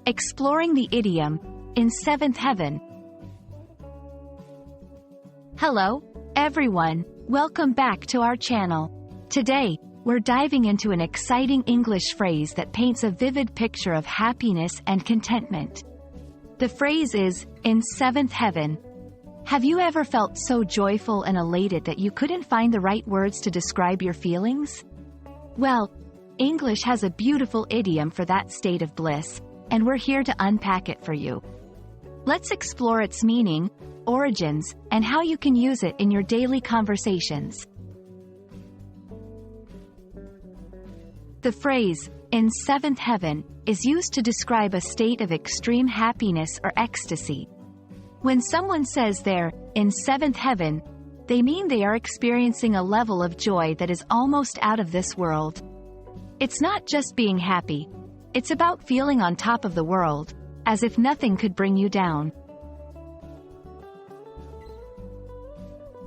Exploring the idiom, in seventh heaven. Hello, everyone. Welcome back to our channel. Today, we're diving into an exciting English phrase that paints a vivid picture of happiness and contentment. The phrase is, in seventh heaven. Have you ever felt so joyful and elated that you couldn't find the right words to describe your feelings? Well, English has a beautiful idiom for that state of bliss, and we're here to unpack it for you. Let's explore its meaning, origins, and how you can use it in your daily conversations. The phrase, in seventh heaven, is used to describe a state of extreme happiness or ecstasy. When someone says they're in seventh heaven, they mean they are experiencing a level of joy that is almost out of this world. It's not just being happy. It's about feeling on top of the world, as if nothing could bring you down.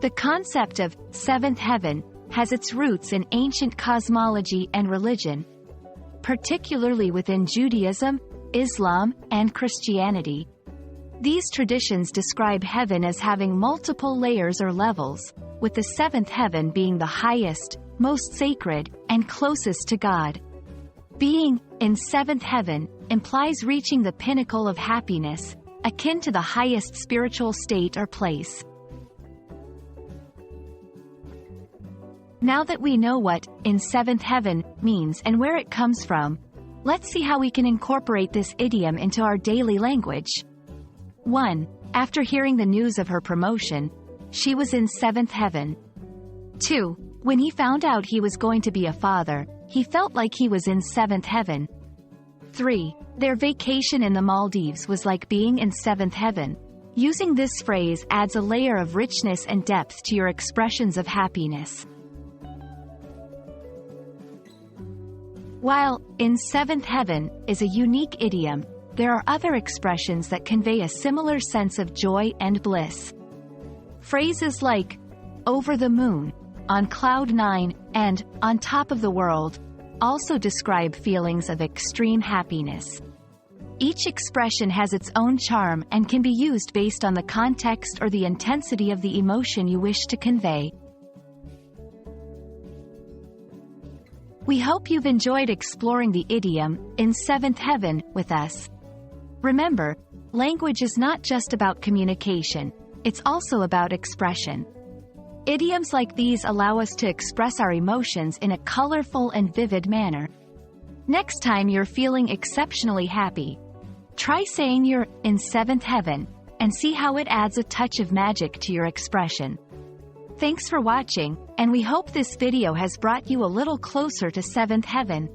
The concept of seventh heaven has its roots in ancient cosmology and religion, particularly within Judaism, Islam, and Christianity. These traditions describe heaven as having multiple layers or levels, with the seventh heaven being the highest, most sacred, and closest to God. Being in seventh heaven implies reaching the pinnacle of happiness, akin to the highest spiritual state or place. Now that we know what in seventh heaven means and where it comes from, let's see how we can incorporate this idiom into our daily language. 1. After hearing the news of her promotion, she was in seventh heaven. 2. When he found out he was going to be a father, he felt like he was in seventh heaven. 3. Their vacation in the Maldives was like being in seventh heaven. Using this phrase adds a layer of richness and depth to your expressions of happiness. While in seventh heaven is a unique idiom, there are other expressions that convey a similar sense of joy and bliss. Phrases like over the moon, on cloud nine, and on top of the world also describe feelings of extreme happiness. Each expression has its own charm and can be used based on the context or the intensity of the emotion you wish to convey. We hope you've enjoyed exploring the idiom, in seventh heaven, with us. Remember, language is not just about communication, it's also about expression. Idioms like these allow us to express our emotions in a colorful and vivid manner. Next time you're feeling exceptionally happy, try saying you're in seventh heaven and see how it adds a touch of magic to your expression. Thanks for watching, and we hope this video has brought you a little closer to seventh heaven.